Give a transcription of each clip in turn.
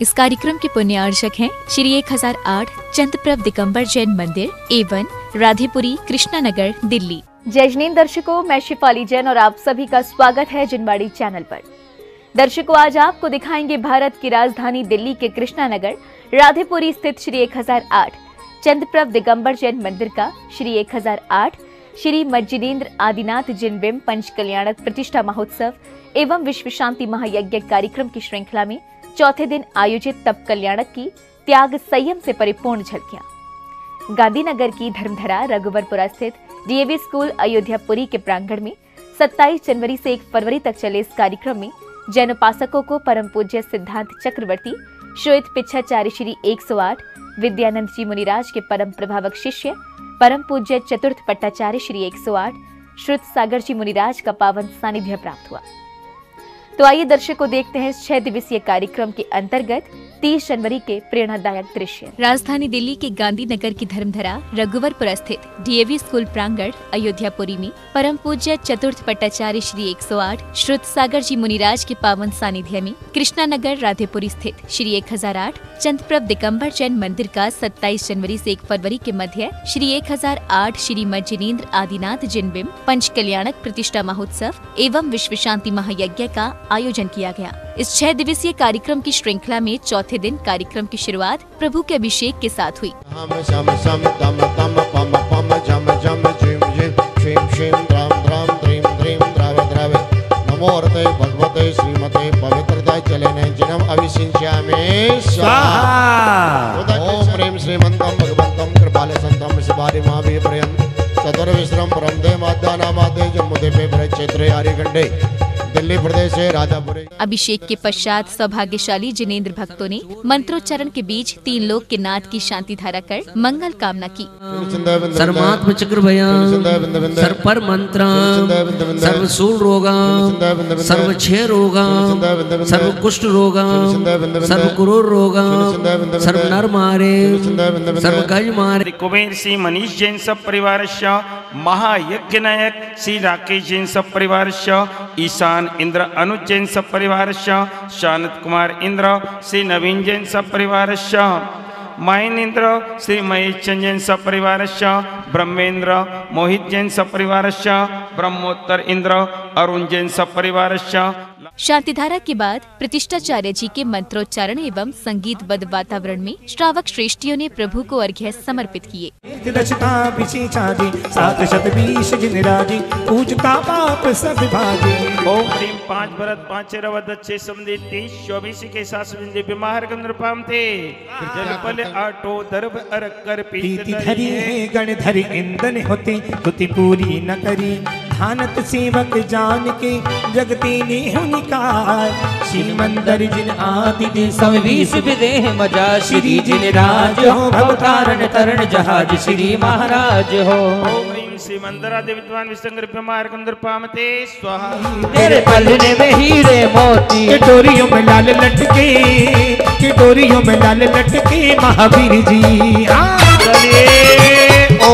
इस कार्यक्रम के पुण्यार्चक हैं श्री 1008 चंद्रप्रभ दिगंबर जैन मंदिर एवं राधेपुरी कृष्णानगर दिल्ली। जय जिनेंद्र दर्शकों, मैं शिफाली जैन और आप सभी का स्वागत है जिनवाड़ी चैनल पर। दर्शकों, आज आपको दिखाएंगे भारत की राजधानी दिल्ली के कृष्णानगर राधेपुरी स्थित श्री 1008 चंद्रप्रभ दिगंबर जैन मंदिर का श्री 1008 श्री मज्जिनेन्द्र आदिनाथ जिनबिंब पंच कल्याणक प्रतिष्ठा महोत्सव एवं विश्व शांति महायज्ञ कार्यक्रम की श्रृंखला में चौथे दिन आयोजित तप कल्याणक की त्याग संयम से परिपूर्ण झलकियां। गांधीनगर की धर्मधरा रघुवरपुरा स्थित डीएवी स्कूल अयोध्यापुरी के प्रांगण में 27 जनवरी से 1 फरवरी तक चले इस कार्यक्रम में जैन उपासकों को परम पूज्य सिद्धांत चक्रवर्ती श्वेत पिच्छाचार्य श्री 108 विद्यानंद जी मुनिराज के परम प्रभावक शिष्य परम पूज्य चतुर्थ पट्टाचार्य श्री 108 श्रुत सागर जी मुनिराज का पावन सानिध्य प्राप्त हुआ। तो आइए दर्शकों देखते हैं इस 6 दिवसीय कार्यक्रम के अंतर्गत 30 जनवरी के प्रेरणादायक दृश्य। राजधानी दिल्ली के गांधीनगर की धर्मधरा रघुवरपुरा स्थित डीएवी स्कूल प्रांगण अयोध्यापुरी में परम पूज्य चतुर्थ पट्टाचार्य श्री 108 श्रुत सागर जी मुनिराज के पावन सानिध्य में कृष्णानगर राधेपुरी स्थित श्री 1008 चंद्रप्रभ दिगंबर जैन मंदिर का 27 जनवरी से 1 फरवरी के मध्य श्री 1008 श्री मज्जिनेन्द्र आदिनाथ जिनबिंब पंच कल्याणक प्रतिष्ठा महोत्सव एवं विश्व शांति महायज्ञ का आयोजन किया गया। इस 6 दिवसीय कार्यक्रम की श्रृंखला में चौथे दिन कार्यक्रम की शुरुआत प्रभु के अभिषेक के साथ हुई। भगवते श्रीमते पवित्रता चलेने जिनम अविसिंच्यामि स्वाहा। ओम प्रेम श्रीमंतम भगवंतम कृपाले संतम शिवारि महावीर पर्यंत सदर विश्रम परमदे मादानामादे जम्मुदे पे क्षेत्रे आर्यगंडे दिल्ली प्रदेश है राधापुरी। अभिषेक के पश्चात सौभाग्यशाली जिनेंद्र भक्तों ने मंत्रोच्चारण के बीच 3 लोक के नाथ की शांति धारा कर मंगल कामना की। सर्वात्म चक्र भयं सर्पर मंत्र सर्व शूल रोगा सर्व क्षय रोगा सर्व कुष्ठ रोगा सर्व कुरूर रोगा सर्व नर मारे सर्व गज मारे। कुबेर श्री मनीष जैन सब परिवार महायज्ञ नायक श्री राकेश जैन सब परिवार ईशान इंद्र अनुज जैन सब परिवार शानत कुमार इंद्र श्री नवीन जैन सब परिवार मायन इंद्र श्री महेश चंद जैन सब परिवार ब्रह्मेंद्र मोहित जैन सब परिवार ब्रह्मोत्तर इंद्र अरुण जैन सब परिवार। शांतिधारा के बाद प्रतिष्ठाचार्य जी के मंत्रोच्चारण एवं संगीतबद्ध वातावरण में श्रावक श्रेष्ठियों ने प्रभु को अर्घ्य समर्पित किए। ओम ह्रीं 5 भरत 5 रवद 6 समदे 23 24 के सास बिंदे बिमार गंधर पामते जल पल आटो दर्भ अरक कर पीति धरी गण धरि इंदन होते तुति पूरी न करी धानत सेवक जान के जगती ने हुनिकार श्री मंदिर जिन आदि दे सब बीस विदेह मजा श्री जिन राज हो भवतारण तरण जहाज श्री महाराज हो। ओम ह्रीं श्री मंदरा दे विद्वान विसंगर बिमार गंधर पामते स्वाहा। तेरे पलने में हीरे मोती कटोरियों में लाल लटके कटोरियों में लाल लटके महावीर जी ओ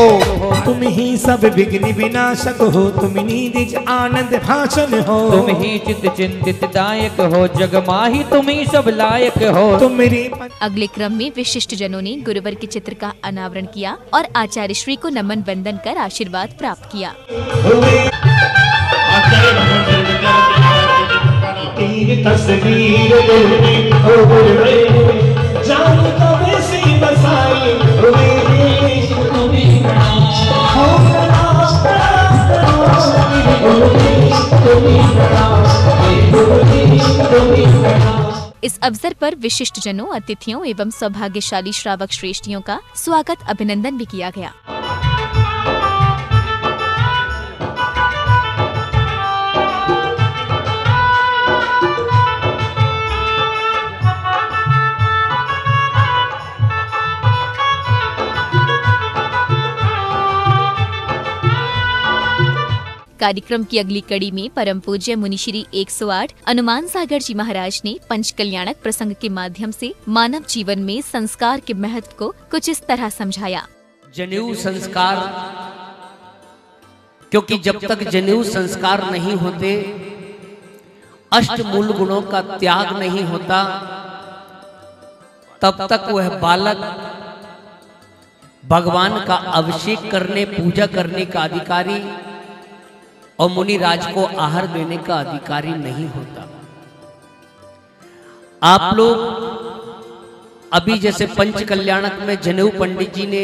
तुम ही सब विघ्न विनाशक हो तुम ही निज आनंद भाषण हो तुम ही चित चिंतित दायक हो जग माही तुम ही सब लायक हो तुम मेरे। अगले क्रम में विशिष्ट जनों ने गुरुवर के चित्र का अनावरण किया और आचार्य श्री को नमन वंदन कर आशीर्वाद प्राप्त किया। इस अवसर पर विशिष्ट जनों, अतिथियों एवं सौभाग्यशाली श्रावक श्रेष्ठियों का स्वागत अभिनंदन भी किया गया। कार्यक्रम की अगली कड़ी में परम पूज्य मुनिश्री 108 हनुमान सागर जी महाराज ने पंच कल्याणक प्रसंग के माध्यम से मानव जीवन में संस्कार के महत्व को कुछ इस तरह समझाया। जनेऊ संस्कार, क्योंकि जब तक जनेऊ संस्कार नहीं होते, अष्ट मूल गुणों का त्याग नहीं होता, तब तक वह बालक भगवान का अभिषेक करने, पूजा करने का अधिकारी और मुनि राज को आहार देने का अधिकारी नहीं होता। आप लोग अभी जैसे पंच कल्याणक में जनेऊ पंडित जी ने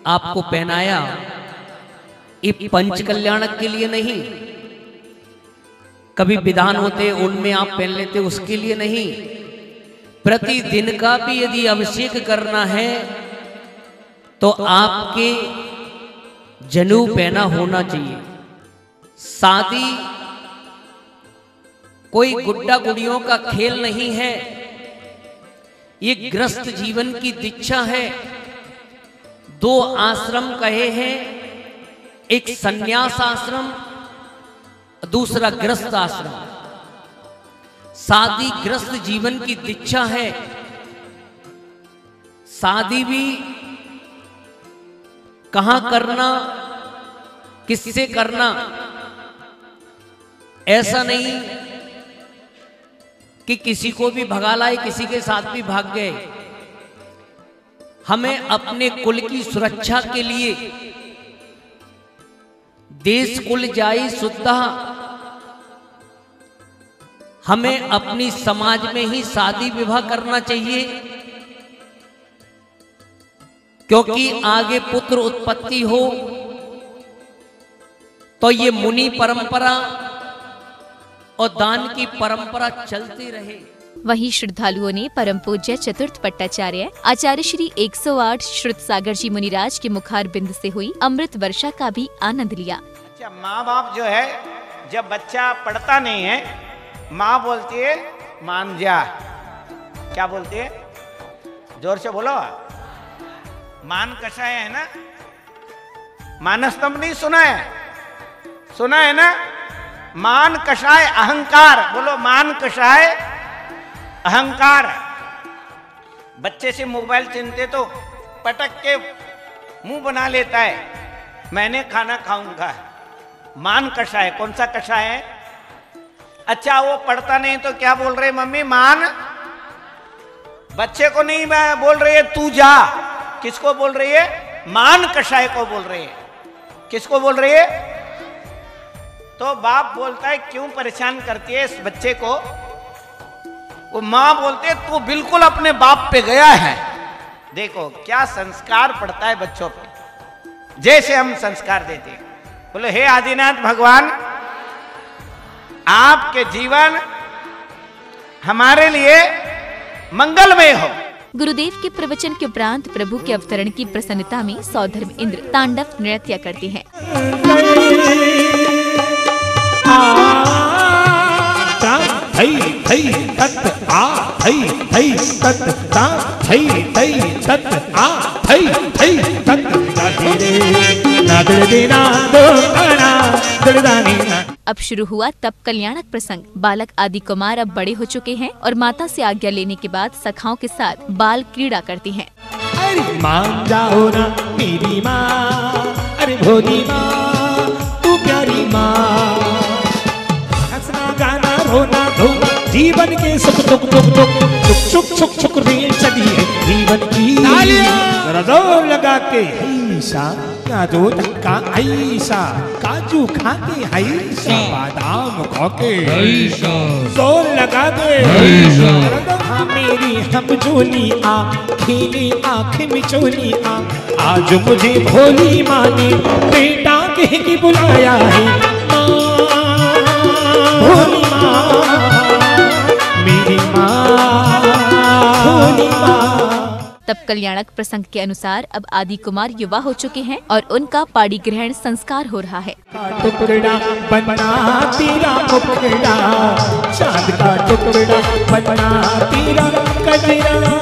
आपको पहनाया, ये पंच कल्याणक के लिए नहीं, कभी विधान होते उनमें आप पहन लेते, उसके लिए नहीं। प्रतिदिन का भी यदि अभिषेक करना है तो आपके जनेऊ पहना होना चाहिए। शादी कोई गुड्डा गुड़ियों का खेल नहीं है, ये गृहस्थ जीवन की दीक्षा है। 2 आश्रम कहे हैं, एक संन्यास आश्रम, दूसरा गृहस्थ आश्रम। शादी गृहस्थ जीवन की दीक्षा है। शादी भी कहां करना, किससे करना, ऐसा नहीं कि किसी को भी भगा लाए, किसी के साथ भी भाग गए। हमें अपने कुल की सुरक्षा के लिए देश कुल जाई शुद्धा, हमें अपनी समाज में ही शादी विवाह करना चाहिए, क्योंकि आगे पुत्र उत्पत्ति हो तो ये मुनि परंपरा और दान की परंपरा चलती रहे। वहीं श्रद्धालुओं ने परम पूज्य चतुर्थ पट्टाचार्य आचार्य श्री 108 श्रुत सागर जी मुनिराज के मुखार बिंद से हुई अमृत वर्षा का भी आनंद लिया। अच्छा, माँ बाप जो है, जब बच्चा पढ़ता नहीं है, माँ बोलती है मान जा। क्या बोलती है? जोर से बोलो। मान कषाय है ना, मानस्तंभ नहीं सुना है? सुना है ना? मान कषाय अहंकार, बोलो मान कषाय अहंकार। बच्चे से मोबाइल छीनते तो पटक के मुंह बना लेता है, मैंने खाना खाऊंगा। मान कषाय, कौन सा कषाय है? अच्छा, वो पढ़ता नहीं तो क्या बोल रहे मम्मी? मान। बच्चे को नहीं बोल रही है तू जा, किसको बोल रही है? मान कषाय को बोल रही है। किसको बोल रही है? तो बाप बोलता है क्यों परेशान करती है इस बच्चे को? वो माँ बोलते है तू बिल्कुल अपने बाप पे गया है। देखो क्या संस्कार पड़ता है बच्चों पे, जैसे हम संस्कार देते हैं। बोले हे आदिनाथ भगवान, आपके जीवन हमारे लिए मंगलमय हो। गुरुदेव के प्रवचन के उपरांत प्रभु के अवतरण की प्रसन्नता में सौधर्म इंद्र तांडव नृत्य करते हैं। अब शुरू हुआ तप कल्याणक प्रसंग। बालक आदि कुमार अब बड़े हो चुके हैं और माता से आज्ञा लेने के बाद सखाओं के साथ बाल क्रीड़ा करती हैं। अरे मान जाओ ना मेरी माँ, अरे भोली माँ तू प्यारी माँ। हंसना गाना रोना धोना जीवन के सुख दुख दुख दुख सुख सुख सुख सुख रेल चली है जीवन की। जोर लगा के ऐसा काजू धक्का, ऐसा काजू खा के, ऐसा बादाम खा के, जोर लगा के मेरी हम जोली आ खेली आँख मिचोली आ। आज मुझे भोली माँ ने बेटा कह के बुलाया है। भोली माँ मेरी माँ, भोली माँ। तप कल्याणक प्रसंग के अनुसार अब आदि कुमार युवा हो चुके हैं और उनका पाड़ी ग्रहण संस्कार हो रहा है। टुकड़ा बना तेरा टुकड़ा, चांद का टुकड़ा बना तेरा कजरा।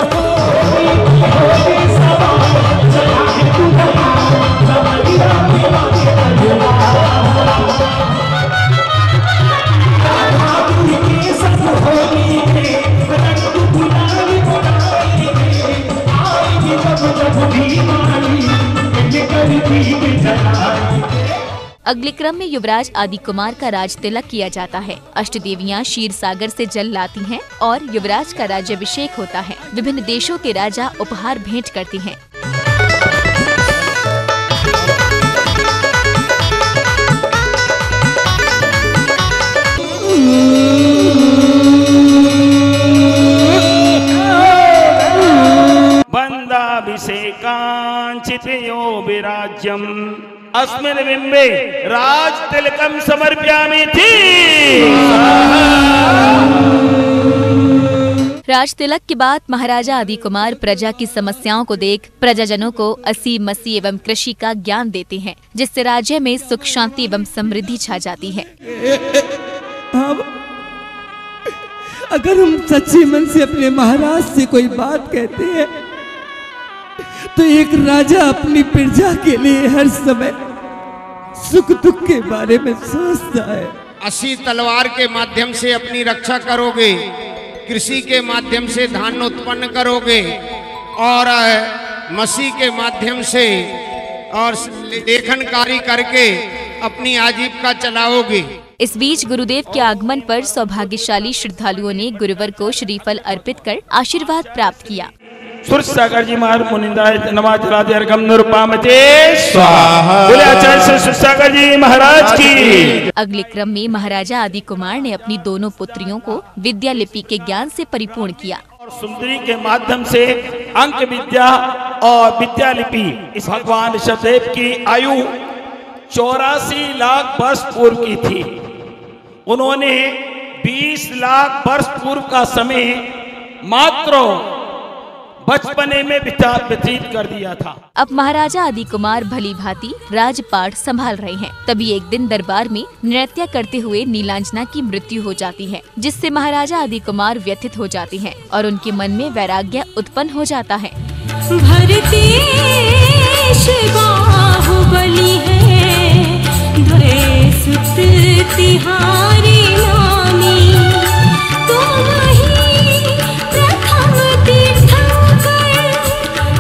अगले क्रम में युवराज आदि कुमार का राज तिलक किया जाता है। अष्टदेवियां क्षीर सागर से जल लाती हैं और युवराज का राज्याभिषेक होता है। विभिन्न देशों के राजा उपहार भेंट करते हैं। बन्दाभिषेकाञ्चितयो विराज्यम् अस्मिन् बिम्बे राज तिलकम समर्पयामि थी। राज तिलक के बाद महाराजा आदि कुमार प्रजा की समस्याओं को देख प्रजाजनों को असी मसी एवं कृषि का ज्ञान देते हैं, जिससे राज्य में सुख शांति एवं समृद्धि छा जाती है। अगर हम सच्चे मन से अपने महाराज से कोई बात कहते हैं तो एक राजा अपनी प्रजा के लिए हर समय सुख दुख के बारे में सोचता है। 80 तलवार के माध्यम से अपनी रक्षा करोगे, कृषि के माध्यम से धान उत्पन्न करोगे और मसीह के माध्यम से और लेखनकारी करके अपनी आजीविका चलाओगे। इस बीच गुरुदेव के आगमन पर सौभाग्यशाली श्रद्धालुओं ने गुरुवर को श्रीफल अर्पित कर आशीर्वाद प्राप्त किया। सूरज सागर जी महाराज मुनिंदाय नमाज राधे अर्घम नृपामते स्वाहा। बोले आचार्य सूरज सागर जी महाराज की। अगले क्रम में महाराजा आदि कुमार ने अपनी दोनों पुत्रियों को विद्या लिपि के ज्ञान से परिपूर्ण किया और सुंदरी के माध्यम से अंक विद्या और विद्या लिपि। इस भगवान ऋषभदेव की आयु 84 लाख वर्ष पूर्व की थी। उन्होंने 20 लाख वर्ष पूर्व का समय मात्र बचपने में व्यतीत कर दिया था। अब महाराजा आदि कुमार भली भांति राजपाट संभाल रहे हैं। तभी एक दिन दरबार में नृत्य करते हुए नीलांजना की मृत्यु हो जाती है, जिससे महाराजा आदि कुमार व्यथित हो जाते हैं और उनके मन में वैराग्य उत्पन्न हो जाता है। भरतेश बाहुबली है, धरे सुत तिहारी नामी, तुम ही प्रथम तीर्थंकर,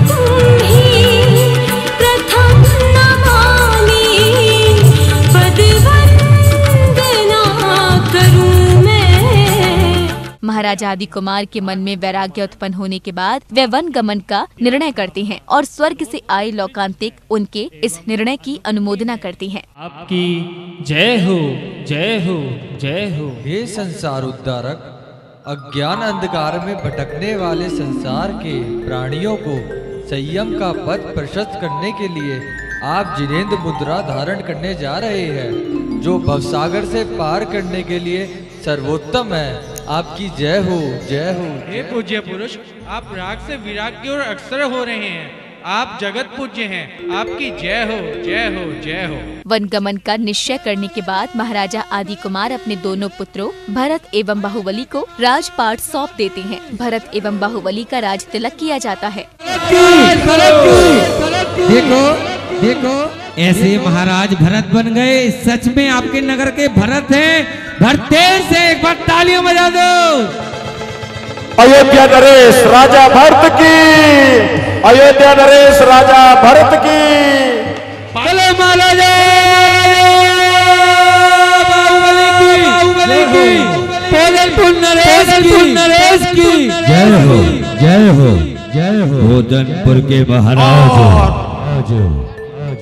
तुम ही प्रथम नमामि, पद वंदना करूं मैं। महाराजा आदि कुमार के मन में वैराग्य उत्पन्न होने के बाद वे वन गमन का निर्णय करते हैं और स्वर्ग से आए लोकांतिक उनके इस निर्णय की अनुमोदना करते हैं। आपकी जय हो, जय हो, जय हो। हे संसार उद्धारक, अज्ञान अंधकार में भटकने वाले संसार के प्राणियों को संयम का पथ प्रशस्त करने के लिए आप जिनेंद्र मुद्रा धारण करने जा रहे हैं, जो भवसागर से पार करने के लिए सर्वोत्तम है। आपकी जय हो, जय हो। हे पूज्य पुरुष, आप राग से विराग की ओर अग्रसर हो रहे हैं। आप जगत पूज्य हैं। आपकी जय हो, जय हो, जय हो। वन गमन का निश्चय करने के बाद महाराजा आदि कुमार अपने दोनों पुत्रों भरत एवं बाहुबली को राजपाट सौंप देते हैं। भरत एवं बाहुबली का राज तिलक किया जाता है। देखो देखो, ऐसे महाराज भरत बन गए। सच में आपके नगर के भरत हैं। भरतेर से एक बार तालियां बजा दो। अयोध्या नरेश राजा भरत की, अयोध्या नरेश राजा भरत की। बोले महाराजा बाहुबली की, भोजनपुर नरेश की जय हो, जय हो, जय हो। भोजनपुर के महाराज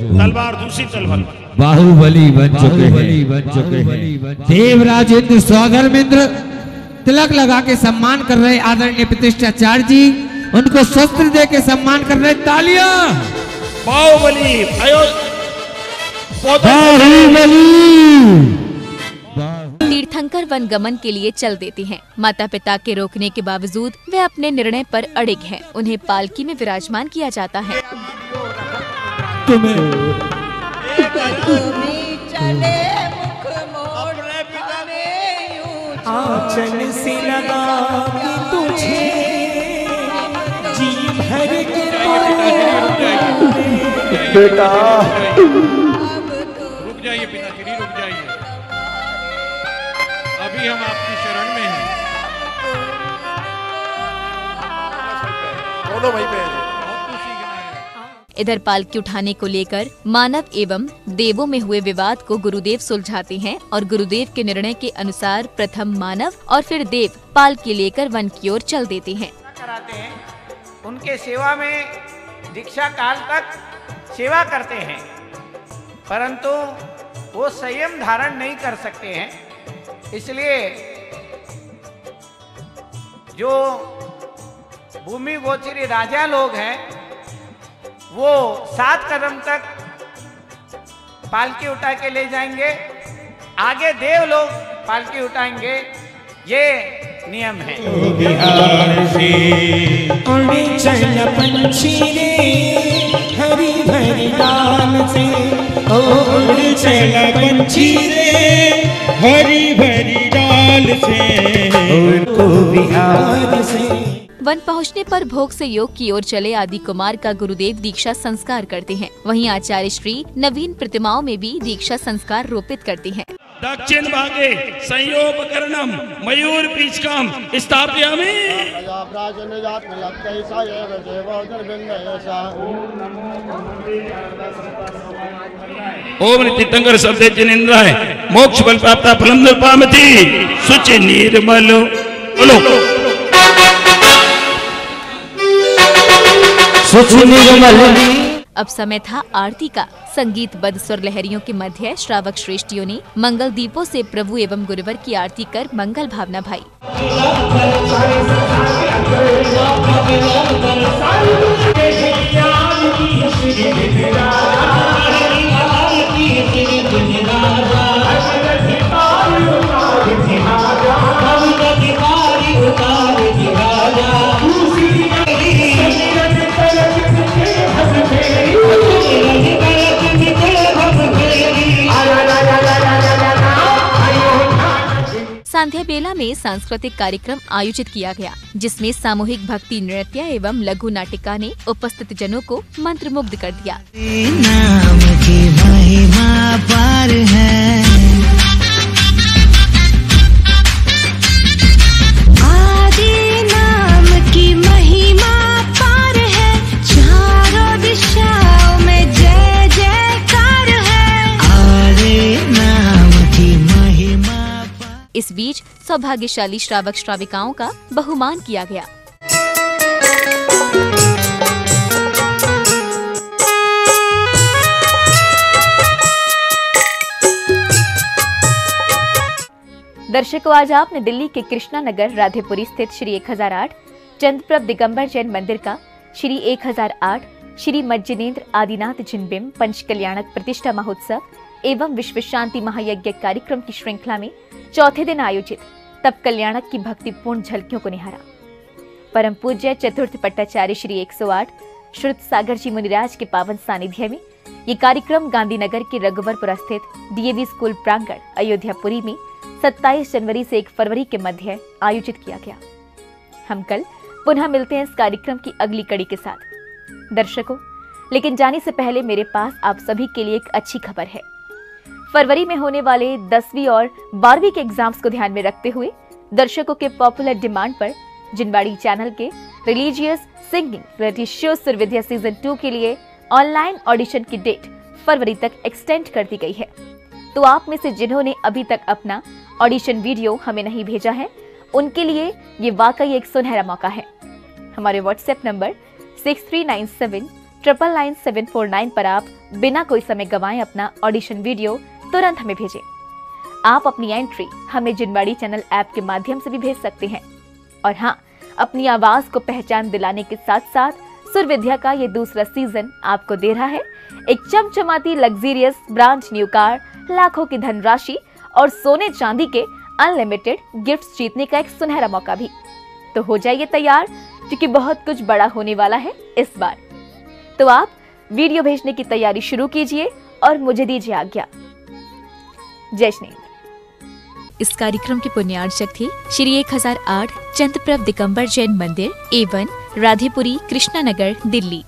तलवार दूसरी तलवार बाहुबली बन चुके हैं। देवराज इंद्र स्वागर्मिंद्र तिलक लगा के सम्मान कर रहे आदरणीय प्रतिष्ठाचार्य जी, उनको शस्त्र दे के सम्मान कर रहे। तालियां। बाहुबली तीर्थंकर वन गमन के लिए चल देते हैं। माता पिता के रोकने के बावजूद वे अपने निर्णय पर अड़िग हैं। उन्हें पालकी में विराजमान किया जाता है। आंचल से लगा के तुझे जी भर के बेटा रुक जाइए पिताश्री, रुक जाइए। अभी हम आपकी शरण में हैं। दोनों भाई पे इधर पालकी उठाने को लेकर मानव एवं देवों में हुए विवाद को गुरुदेव सुलझाते हैं और गुरुदेव के निर्णय के अनुसार प्रथम मानव और फिर देव पालकी लेकर वन की ओर चल देते हैं। कराते हैं, उनके सेवा में दीक्षा काल तक सेवा करते हैं, परंतु वो संयम धारण नहीं कर सकते हैं। इसलिए जो भूमि गोचरी राजा लोग हैं वो 7 कदम तक पालकी उठा के ले जाएंगे, आगे देव लोग पालकी उठाएंगे, ये नियम है। पंछी रे हरी भरी डाल से, उड़ चला पंछी रे हरी भरी डाल से, उनको बिहार से। वन पहुंचने पर भोग से योग की ओर चले आदि कुमार का गुरुदेव दीक्षा संस्कार करते हैं। वहीं आचार्य श्री नवीन प्रतिमाओं में भी दीक्षा संस्कार रोपित करते हैं। दक्षिण भागे संयोपकरणम मयूर पीछकम स्थापयामि। ओम तीर्थंकर शब्द जिनेन्द्राय मोक्ष बल प्राप्ता फलम निर्पामति शुचि निर्मल। बोलो अब समय था आरती का। संगीतबद्ध स्वर लहरियों के मध्य श्रावक श्रेष्ठियों ने मंगल दीपों से प्रभु एवं गुरुवर की आरती कर मंगल भावना भाई। संध्या बेला में सांस्कृतिक कार्यक्रम आयोजित किया गया, जिसमें सामूहिक भक्ति नृत्य एवं लघु नाटिका ने उपस्थित जनों को मंत्रमुग्ध कर दिया। नाम की महिमा पार है, आदि नाम की महिमा पार है, चारों दिशाओं में जय जयकार है, आदि नाम की महिमा। इस बीच सौभाग्यशाली श्रावक श्राविकाओं का बहुमान किया गया। दर्शकों, आज आपने दिल्ली के कृष्णा नगर राधेपुरी स्थित श्री 1008 चंद्रप्रभ दिगंबर जैन मंदिर का श्री 1008 श्री मज्जनेन्द्र आदिनाथ जिनबिंब पंच कल्याणक प्रतिष्ठा महोत्सव एवं विश्व शांति महायज्ञ कार्यक्रम की श्रृंखला में चौथे दिन आयोजित तप कल्याणक की भक्तिपूर्ण झलकियों को निहारा। परम पूज्य चतुर्थ पट्टाचार्य श्री 108 श्रुत सागर जी मुनिराज के पावन सानिध्य में ये कार्यक्रम गांधीनगर के रघुवरपुरा स्थित डीएवी स्कूल प्रांगण अयोध्यापुरी में 27 जनवरी से 1 फरवरी के मध्य आयोजित किया गया। हम कल पुनः मिलते हैं इस कार्यक्रम की अगली कड़ी के साथ। दर्शकों, लेकिन जाने से पहले मेरे पास आप सभी के लिए एक अच्छी खबर है। फरवरी में होने वाले 10वीं और 12वीं के एग्जाम्स को ध्यान में रखते हुए दर्शकों के पॉपुलर डिमांड पर जिनवाड़ी चैनल के रिलीजियस सिंगिंग रियलिटी शो सुर विद्या सीजन 2 के लिए ऑनलाइन ऑडिशन की डेट फरवरी तक एक्सटेंड कर दी गई है। तो आप में से जिन्होंने अभी तक अपना ऑडिशन वीडियो हमें नहीं भेजा है, उनके लिए ये वाकई एक सुनहरा मौका है। हमारे व्हाट्सएप नंबर 6397999749 पर आप बिना कोई समय गंवाए अपना ऑडिशन वीडियो तुरंत हमें भेजें। आप अपनी एंट्री हमें जिनवाड़ी चैनल ऐप के माध्यम से भी भेज सकते हैं। और हाँ, अपनी आवाज को पहचान दिलाने के साथ साथ सुर विद्या का ये दूसरा सीजन आपको दे रहा है एक चमचमाती लग्जरियस ब्रांड न्यू कार, लाखों की धनराशि और सोने चांदी के अनलिमिटेड गिफ्ट्स जीतने का एक सुनहरा मौका भी। तो हो जाइए तैयार, क्योंकि बहुत कुछ बड़ा होने वाला है इस बार। तो आप वीडियो भेजने की तैयारी शुरू कीजिए और मुझे दीजिए आज्ञा। जय श्री। इस कार्यक्रम के पुण्यार्चक थे श्री 1008 चंद्रप्रभ दिगंबर जैन मंदिर A1 राधेपुरी कृष्णा नगर दिल्ली।